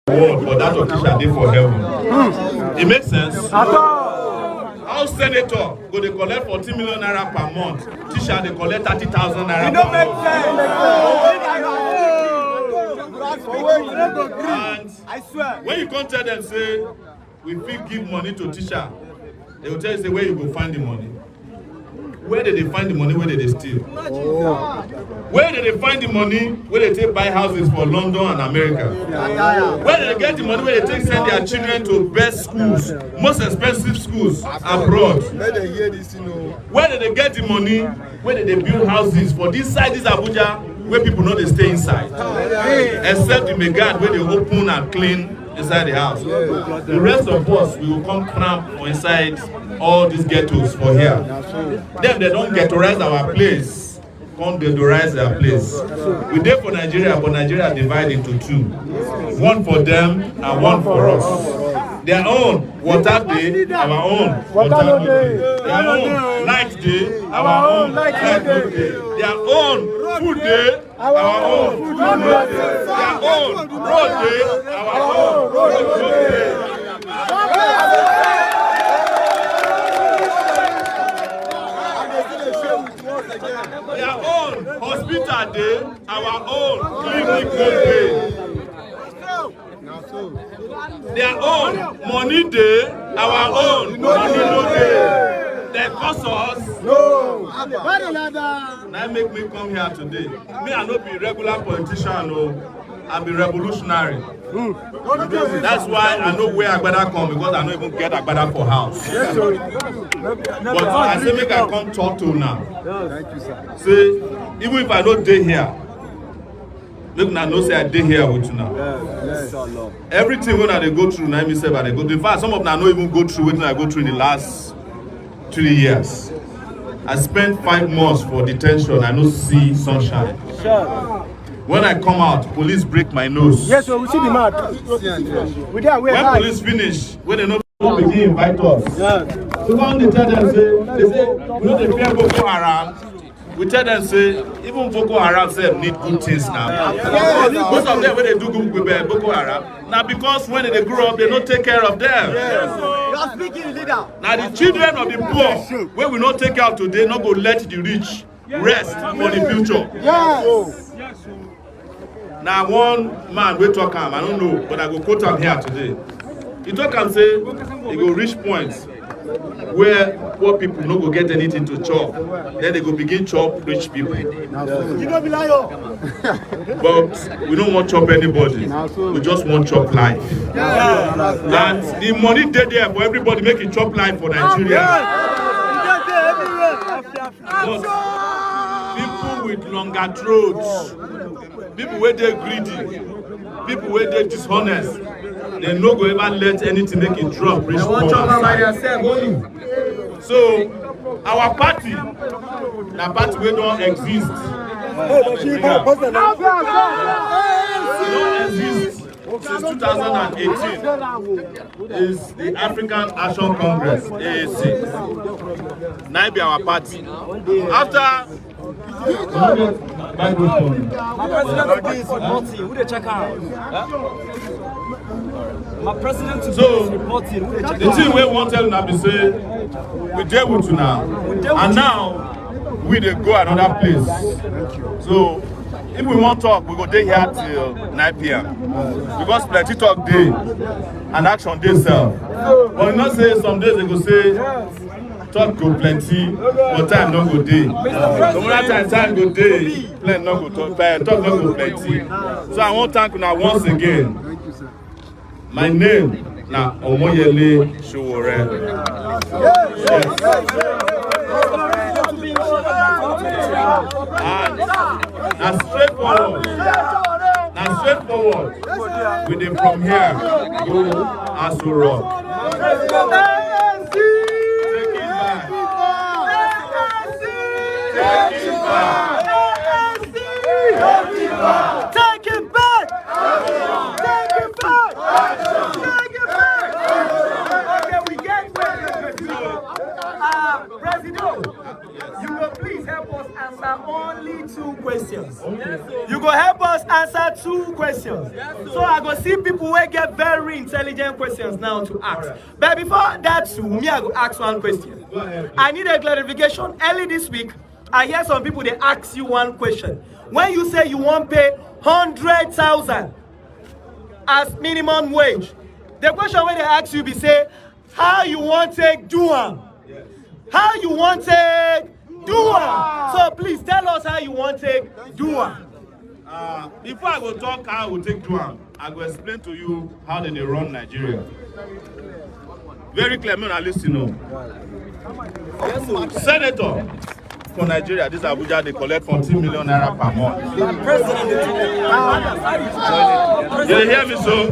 world, but that of teacher dey for heaven. It makes sense. House senator go dey collect 40 million naira per month. Teacher dey collect 30,000 naira per month. And I swear, when you come tell them say we fit give money to teacher, they will tell you say where you go find the money. Where did they find the money? Where did they steal? Where did they find the money? Where they take buy houses for London and America? Where did they get the money? Where they take send their children to best schools, most expensive schools abroad? Where did they get the money? Where did they build houses for this side, this Abuja, where people know they stay inside? Except the Megad where they open and clean inside the house. The rest of us, we will come cramp for inside all these ghettos for here. Them, they don't ghettoize our place, come ghettoize their place. We dey for Nigeria, but Nigeria divided into two. One for them and one for us. Their own water day, our own water day. Their own light day, our own light day. Their own food day, our own food day. Their own road day, our own road day. Their own hospital day, our own clinic day. Their own money day, our own money no day. They cost us. No. Now make me come here today. Me, I no be regular politician, no. I be revolutionary. That's why I know where Agbada come, because I don't even get Agbada for house. But I say make I come talk to now. Thank you, sir. Say, even if I don't stay here, look now, no say I stay here with you now. Everything when I go through, now me say, but I go. In fact, some of them I don't even go through what I go through in the last 3 years. I spent 5 months for detention. I don't see sunshine. Sure. When I come out, police break my nose. Yes, so we see the mark. When police finish, when they know begin invite us. Yeah. So when they tell them, they say, we know they fear Boko Haram. We tell them, say, even Boko Haram say need good things now. Yeah. Most of them, when they do good with Boko Haram, now because when they grow up, they don't take care of them. You are speaking, leader. Now the children of the poor, when we not take care of today, not go let the rich rest for the future. Yes. Now one man we talk him, I don't know, but I go quote him here today. He talk and say he go reach points where poor people no go get anything to chop. Then they go begin chop rich people. You don't be lying. But we don't want chop anybody. We just want chop life. And the money dey there for everybody making chop life for Nigeria. People with longer throats. People where they greedy, people where they dishonest, they no go ever let anything make it drop. So our party, the party we don't exist. Don't exist since 2018. Is the African Action Congress (AAC). Now be our party. After. My president today is reporting. Who they check out? My president today is reporting. Who they check out? The thing we want to tell now be say we deal with you now, and now we dey go another place. So if we want talk, we go dey here till 9 p.m. because plenty talk day and action dey sell. But you know say some days they go say. Talk go plenty, but time no go dey. Some other time go dey, plenty no go talk, talk no go plenty. So I want to thank you once again. My name na Omoyele Sowere. And na straightforward. We dey from here go Aso Rock. Take it back! Take it back! Take it back! Okay, we get where President, you will please help us answer only 2 questions. You go help us answer 2 questions. So I go see people who get very intelligent questions now to ask. But before that, me I go ask 1 question. I need a clarification. Early this week, I hear some people they ask you 1 question. When you say you want pay 100,000 as minimum wage, the question when they ask you be say, how you want to do am? How you want to do am? So please tell us how you want to do am. Before I go talk how we take do am, I go explain to you how they run Nigeria. Very clear, man, listen. Senator for Nigeria, this Abuja, they collect 14 million naira per month. You hear me, so?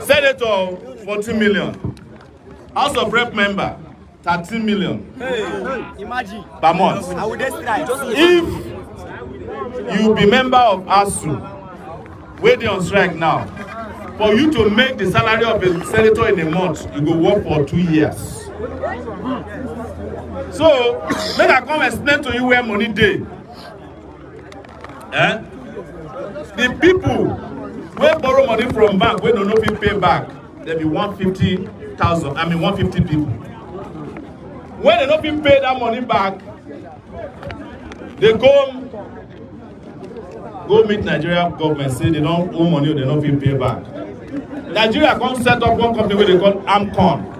Senator, 14 million. House of Rep member, 13 million. Imagine. Per month. I would just try. If you be member of ASU, waiting on strike now, for you to make the salary of a senator in a month, you go work for 2 years. So, let I come explain to you where money dey. The people wey borrow money from bank wey no fit pay back, there be 150,000. I mean 150 people. When they no fit pay that money back, they go meet Nigeria government say they don't owe money or they no fit pay back. Nigeria come set up 1 company wey they call AMCON,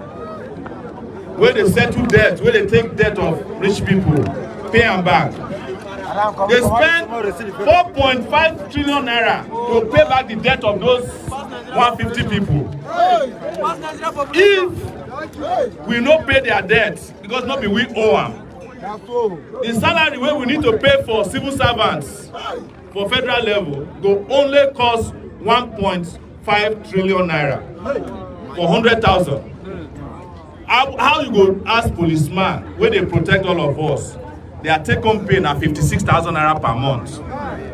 where they settle debt, where they take debt of rich people, pay them back. They spend 4.5 trillion naira to pay back the debt of those 150 people. If we no pay their debt, because not be we owe them, the salary where we need to pay for civil servants for federal level go only cost 1.5 trillion naira for 100,000. How you go ask policeman where they protect all of us? They are take-home pay na 56,000 naira per month.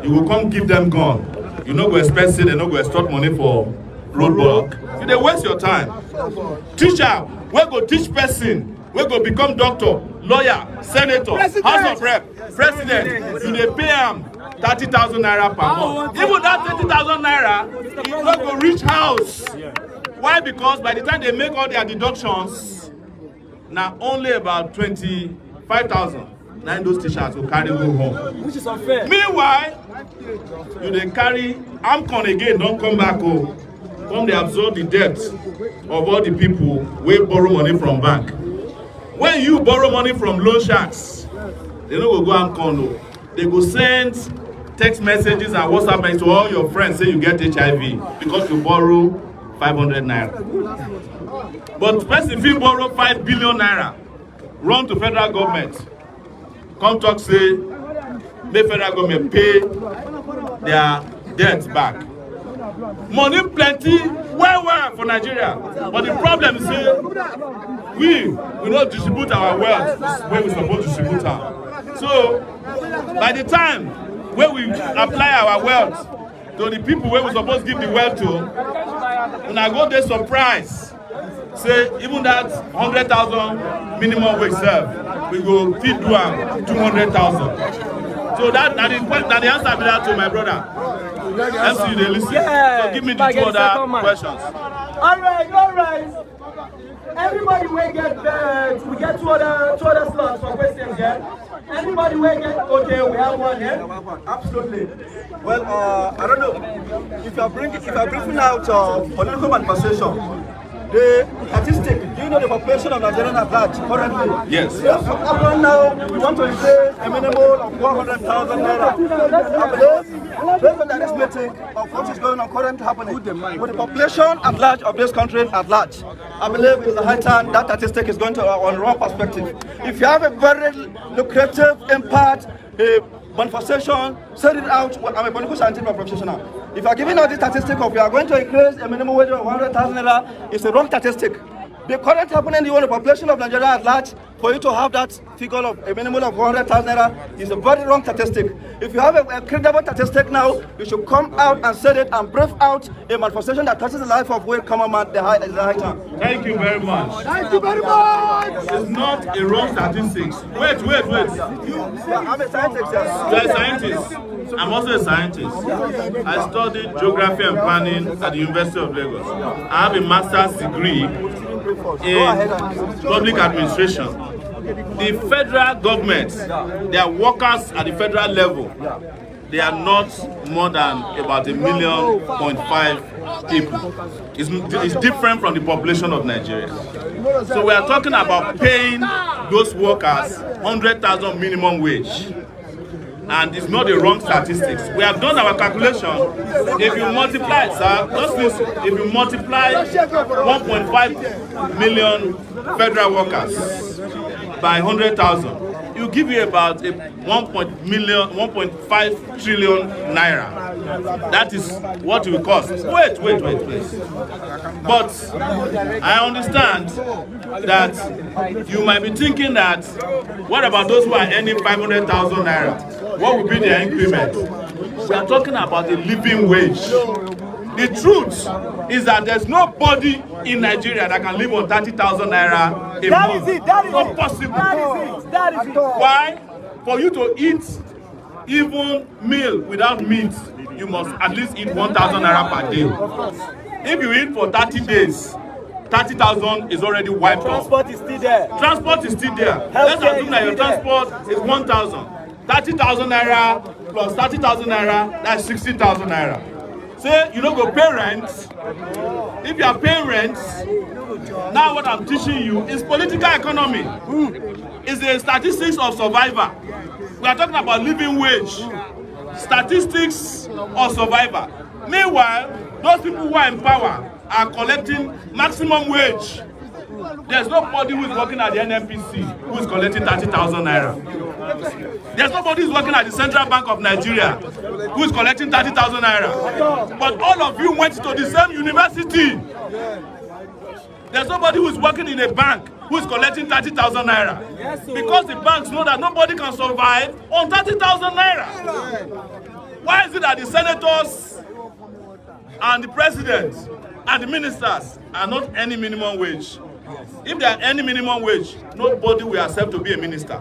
You will come give them gun. You no go expect say they no go extort money for roadblock. You dey waste your time. Teacher, we go teach person, we go become doctor, lawyer, senator, house of rep, president. You dey pay am 30,000 naira per month. Even that 30,000 naira, you no go reach house. Why? Because by the time they make all their deductions, now only about 25,000. Now those teachers will carry go home. Which is unfair. Meanwhile, you dey carry AMCON again, don't come back home. Come they absorb the debt of all the people who borrow money from bank. When you borrow money from loan sharks, they no go AMCON. They go send text messages and WhatsApp messages to all your friends say you get HIV because you borrow 500 naira. But person fit borrow 5 billion naira, run to federal government, come talk say, make federal government pay their debt back. Money plenty, well for Nigeria. But the problem is say, we not distribute our wealth where we supposed to distribute am. So, by the time when we apply our wealth to the people where we supposed to give the wealth to, when I go there surprise, say even that 100,000 minimum wage serve, we go feed do am 200,000. So that the answer be that to my brother. MC, they listen. Yeah. So give me the 2 other questions. All right. Everybody will get we get two other slots for questions here. Anybody will get okay? We have one here. Absolutely. Well, I don't know if you are briefing out political manifestation. The statistic, do you know the population of Nigeria at large currently? Yes. Now, we want to say a minimum of 100,000 naira. I believe, based on the arithmetic of what is going on currently happening, with the population at large of this country at large, I believe it's the high time that statistic is going to on the wrong perspective. If you have a very lucrative impact, manifestation, set it out. I'm a political scientist by professional. If you are giving out this statistic of you are going to increase a minimum wage of 100,000 naira, it's a wrong statistic. The current happening in the population of Nigeria at large, for you to have that figure of a minimum of 100,000 naira is a very wrong statistic. If you have a credible statistic now, you should come out and say it and brief out a manifestation that touches the life of a common man, the high time. Thank you very much. Thank you very much. It's not a wrong statistics. Wait. I'm a scientist. You are a scientist. I'm also a scientist. I studied geography and planning at the University of Lagos. I have a master's degree in public administration. The federal government, they are workers at the federal level. They are not more than about 1.5 million people. It's different from the population of Nigeria. So we are talking about paying those workers 100,000 minimum wage. And it's not a wrong statistics. We have done our calculation. If you multiply, sir, just listen, if you multiply 1.5 million federal workers by 100,000, you give you about 1.5 trillion naira. That is what it will cost. Wait, please. But I understand that you might be thinking that, what about those who are earning 500,000 naira? What will be their increment? We are talking about a living wage. The truth is that there's nobody in Nigeria that can live on 30,000 naira a month. That is not possible. That is it. Why? For you to eat even meal without meat, you must at least eat 1,000 naira per day. If you eat for 30 days, 30,000 is already wiped off. Transport is still there. Transport is still there. Let's assume that your transport is 1,000. 30,000 naira plus 30,000 naira, that's 60,000 naira. Say you don't go pay rent. If you are paying rent, now what I'm teaching you is political economy. It's the statistics of survivor. We are talking about living wage. Statistics of survivor. Meanwhile, those people who are in power are collecting maximum wage. There's nobody who is working at the NNPC who is collecting 30,000 naira. There's nobody who is working at the Central Bank of Nigeria who is collecting 30,000 naira. But all of you went to the same university. There's nobody who is working in a bank who is collecting 30,000 naira. Because the banks know that nobody can survive on 30,000 naira. Why is it that the senators and the president and the ministers are not any minimum wage? If they are any minimum wage, nobody will accept to be a minister.